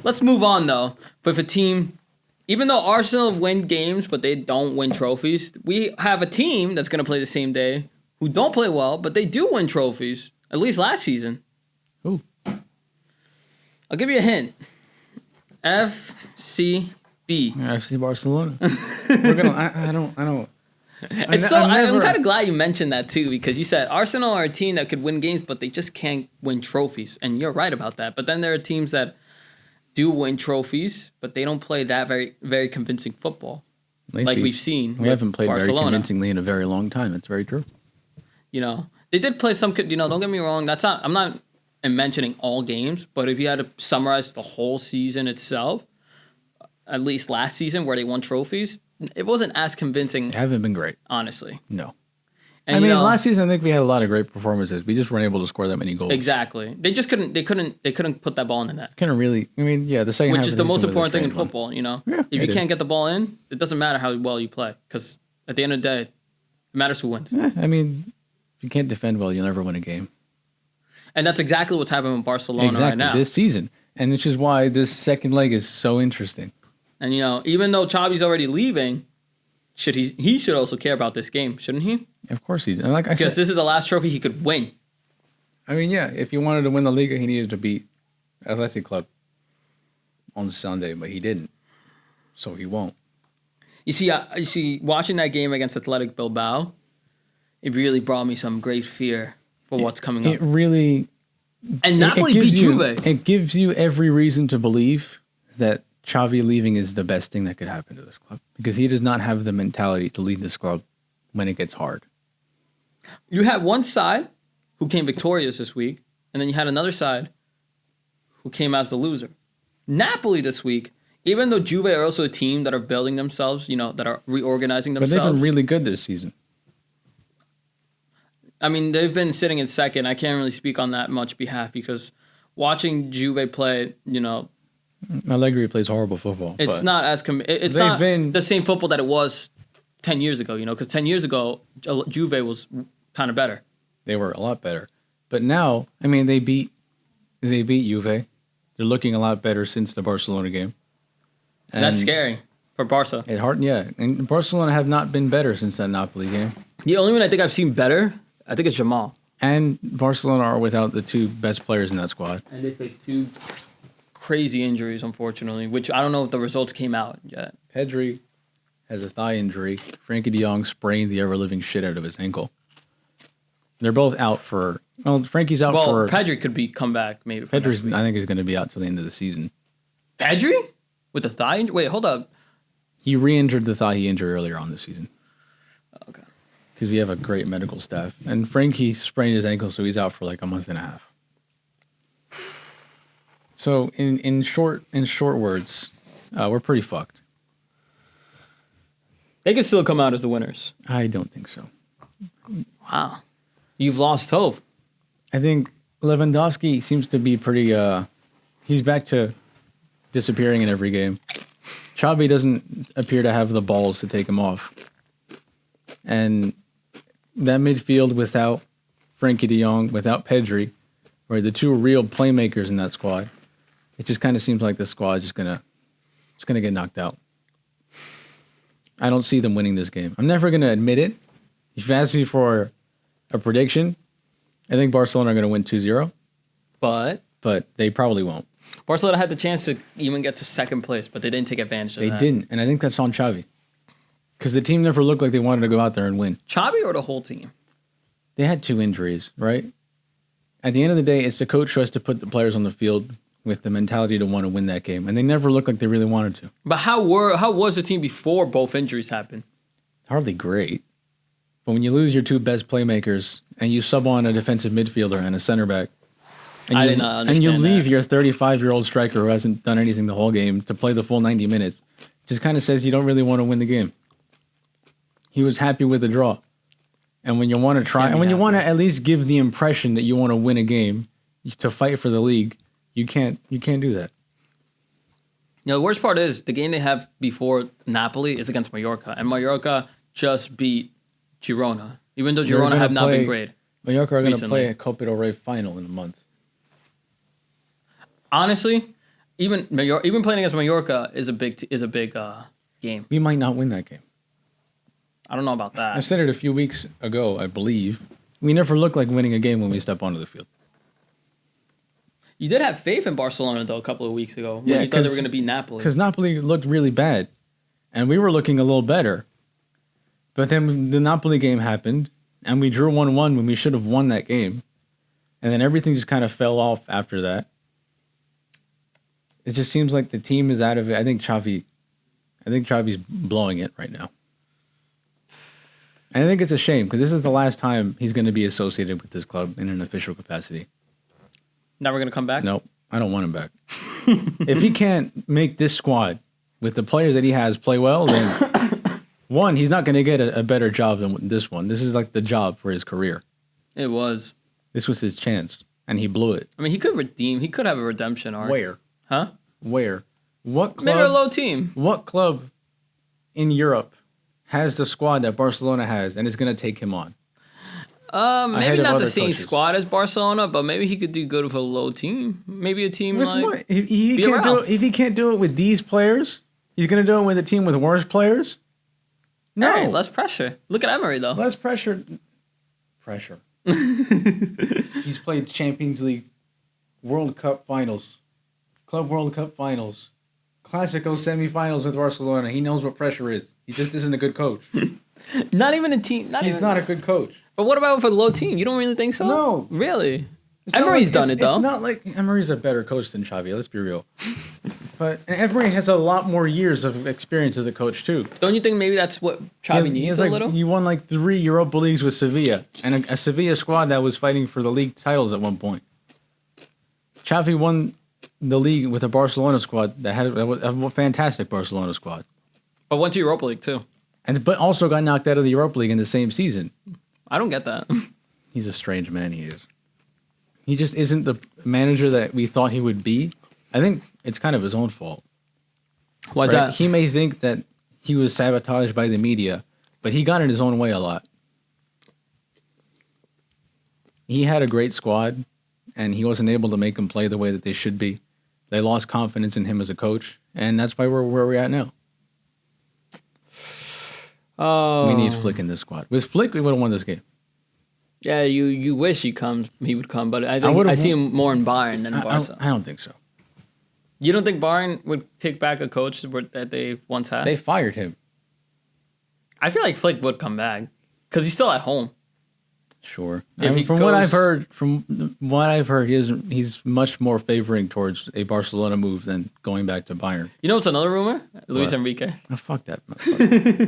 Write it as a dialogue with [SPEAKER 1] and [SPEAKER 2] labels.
[SPEAKER 1] Let's move on, though. With a team, even though Arsenal win games, but they don't win trophies, we have a team that's going to play the same day who don't play well, but they do win trophies, at least last season.
[SPEAKER 2] Who?
[SPEAKER 1] I'll give you a hint. FCB.
[SPEAKER 2] FC Barcelona. We're gonna. I don't.
[SPEAKER 1] I'm kind of glad you mentioned that too, because you said Arsenal are a team that could win games, but they just can't win trophies, and you're right about that. But then there are teams that do win trophies, but they don't play that very, very convincing football, like we've seen.
[SPEAKER 2] We haven't played
[SPEAKER 1] Barcelona.
[SPEAKER 2] very convincingly in a very long time. That's very true.
[SPEAKER 1] They did play some. Don't get me wrong. I'm not mentioning all games, but if you had to summarize the whole season itself, at least last season where they won trophies, it wasn't as convincing.
[SPEAKER 2] They haven't been great,
[SPEAKER 1] honestly.
[SPEAKER 2] No.
[SPEAKER 1] And
[SPEAKER 2] last season I think we had a lot of great performances. We just weren't able to score that many goals.
[SPEAKER 1] Exactly. They just couldn't. They couldn't put that ball in the net.
[SPEAKER 2] Couldn't really. The second half.
[SPEAKER 1] Which is the most important thing in football.
[SPEAKER 2] Yeah,
[SPEAKER 1] if you can't get the ball in, it doesn't matter how well you play, because at the end of the day, it matters who wins.
[SPEAKER 2] Yeah, if you can't defend well, you'll never win a game.
[SPEAKER 1] And that's exactly what's happening with Barcelona right now.
[SPEAKER 2] This season. And which is why this second leg is so interesting.
[SPEAKER 1] And, even though Xavi's already leaving, he should also care about this game, shouldn't he?
[SPEAKER 2] Of course he does. And
[SPEAKER 1] because this is the last trophy he could win.
[SPEAKER 2] If he wanted to win the Liga, he needed to beat Athletic Club on Sunday, but he didn't. So he won't.
[SPEAKER 1] You see, watching that game against Athletic Bilbao, it really brought me some great fear for what's coming up.
[SPEAKER 2] It really...
[SPEAKER 1] And Napoli beat Juve.
[SPEAKER 2] It gives you every reason to believe that Xavi leaving is the best thing that could happen to this club, because he does not have the mentality to lead this club when it gets hard.
[SPEAKER 1] You had one side who came victorious this week, and then you had another side who came as the loser. Napoli this week, even though Juve are also a team that are building themselves, that are reorganizing themselves.
[SPEAKER 2] But they've been really good this season.
[SPEAKER 1] They've been sitting in second. I can't really speak on that much behalf, because watching Juve play,
[SPEAKER 2] Allegri plays horrible football.
[SPEAKER 1] It's not as it's not the same football that it was 10 years ago, because 10 years ago, Juve was kind of better.
[SPEAKER 2] They were a lot better. But now, they beat Juve. They're looking a lot better since the Barcelona game.
[SPEAKER 1] And that's scary for Barca.
[SPEAKER 2] And Barcelona have not been better since that Napoli game.
[SPEAKER 1] The only one I think I've seen better, I think it's Jamal.
[SPEAKER 2] And Barcelona are without the two best players in that squad.
[SPEAKER 1] And they face two crazy injuries, unfortunately, which I don't know if the results came out yet.
[SPEAKER 2] Pedri has a thigh injury. Frankie de Jong sprained the ever-living shit out of his ankle. They're both out for... Well, Frankie's out for...
[SPEAKER 1] Well, Pedri could come back, maybe.
[SPEAKER 2] Pedri's, I think, is going to be out till the end of the season.
[SPEAKER 1] Pedri? With the thigh injury? Wait, hold up.
[SPEAKER 2] He re-injured the thigh he injured earlier on this season.
[SPEAKER 1] Okay.
[SPEAKER 2] Because we have a great medical staff. And Frankie sprained his ankle, so he's out for like a month and a half. So, in short words, we're pretty fucked.
[SPEAKER 1] They could still come out as the winners.
[SPEAKER 2] I don't think so.
[SPEAKER 1] Wow. You've lost hope.
[SPEAKER 2] I think Lewandowski seems to be pretty... he's back to disappearing in every game. Xavi doesn't appear to have the balls to take him off. And that midfield without Frankie de Jong, without Pedri, were the two real playmakers in that squad. It just kind of seems like the squad is just gonna get knocked out. I don't see them winning this game. I'm never gonna admit it. If you ask me for a prediction, I think Barcelona are gonna win 2-0.
[SPEAKER 1] But
[SPEAKER 2] they probably won't.
[SPEAKER 1] Barcelona had the chance to even get to second place, but they didn't take advantage of that.
[SPEAKER 2] They didn't, and I think that's on Xavi. Because the team never looked like they wanted to go out there and win.
[SPEAKER 1] Xavi or the whole team?
[SPEAKER 2] They had 2 injuries, right? At the end of the day, it's the coach who has to put the players on the field with the mentality to want to win that game. And they never looked like they really wanted to.
[SPEAKER 1] But how was the team before both injuries happened?
[SPEAKER 2] Hardly great. But when you lose your 2 best playmakers and you sub on a defensive midfielder and a center back,
[SPEAKER 1] I did not understand
[SPEAKER 2] and you leave
[SPEAKER 1] that.
[SPEAKER 2] your 35-year-old striker who hasn't done anything the whole game to play the full 90 minutes, just kind of says you don't really want to win the game. He was happy with the draw. And when you want to try, and when you want to at least give the impression that you want to win a game to fight for the league, you can't do that.
[SPEAKER 1] The worst part is the game they have before Napoli is against Mallorca, and Mallorca just beat Girona, even though Girona have not been great.
[SPEAKER 2] Mallorca are going to play a Copa del Rey final in a month.
[SPEAKER 1] Honestly, even playing against Mallorca is a big game.
[SPEAKER 2] We might not win that game.
[SPEAKER 1] I don't know about that.
[SPEAKER 2] I said it a few weeks ago, I believe. We never look like winning a game when we step onto the field.
[SPEAKER 1] You did have faith in Barcelona, though, a couple of weeks ago. When you thought they were going to beat Napoli.
[SPEAKER 2] Because Napoli looked really bad. And we were looking a little better. But then the Napoli game happened. And we drew 1-1 when we should have won that game. And then everything just kind of fell off after that. It just seems like the team is out of it. I think Xavi's blowing it right now. And I think it's a shame because this is the last time he's going to be associated with this club in an official capacity.
[SPEAKER 1] Never going to come back?
[SPEAKER 2] Nope. I don't want him back. If he can't make this squad with the players that he has play well, then one, he's not going to get a better job than this one. This is like the job for his career.
[SPEAKER 1] It was.
[SPEAKER 2] This was his chance, and he blew it.
[SPEAKER 1] I mean, he could redeem. He could have a redemption arc.
[SPEAKER 2] Where?
[SPEAKER 1] Huh?
[SPEAKER 2] Where? What club?
[SPEAKER 1] Maybe a low team.
[SPEAKER 2] What club in Europe has the squad that Barcelona has and is going to take him on?
[SPEAKER 1] Maybe not the same squad as Barcelona, but maybe he could do good with a low team. Maybe a team
[SPEAKER 2] with
[SPEAKER 1] like
[SPEAKER 2] what? If he can't do it with these players, he's going to do it with a team with worse players? No.
[SPEAKER 1] Hey, less pressure. Look at Emery, though.
[SPEAKER 2] Less pressure. He's played Champions League, World Cup finals, Club World Cup finals, Clasico semifinals with Barcelona. He knows what pressure is. He just isn't a good coach.
[SPEAKER 1] Not even a team.
[SPEAKER 2] He's not a good coach.
[SPEAKER 1] But what about for a low team? You don't really think so?
[SPEAKER 2] No.
[SPEAKER 1] Really? Emery's done it, though.
[SPEAKER 2] It's not like Emery's a better coach than Xavi. Let's be real. But Emery has a lot more years of experience as a coach, too.
[SPEAKER 1] Don't you think maybe that's what Xavi needs a little?
[SPEAKER 2] He won like 3 Europa Leagues with Sevilla and a Sevilla squad that was fighting for the league titles at one point. Xavi won the league with a Barcelona squad that had a fantastic Barcelona squad.
[SPEAKER 1] But went to Europa League, too.
[SPEAKER 2] But also got knocked out of the Europa League in the same season.
[SPEAKER 1] I don't get that.
[SPEAKER 2] He's a strange man, he is. He just isn't the manager that we thought he would be. I think it's kind of his own fault.
[SPEAKER 1] Why is that?
[SPEAKER 2] He may think that he was sabotaged by the media, but he got in his own way a lot. He had a great squad, and he wasn't able to make them play the way that they should be. They lost confidence in him as a coach, and that's why we're where we're at now.
[SPEAKER 1] Oh,
[SPEAKER 2] we need Flick in this squad. With Flick, we would have won this game.
[SPEAKER 1] Yeah, you wish he would come, but I see him more in Bayern than Barca.
[SPEAKER 2] I don't think so.
[SPEAKER 1] You don't think Bayern would take back a coach that they once had?
[SPEAKER 2] They fired him.
[SPEAKER 1] I feel like Flick would come back because he's still at home.
[SPEAKER 2] Sure. From what I've heard, he's much more favoring towards a Barcelona move than going back to Bayern.
[SPEAKER 1] You know what's another rumor? Luis Enrique.
[SPEAKER 2] Oh, fuck that.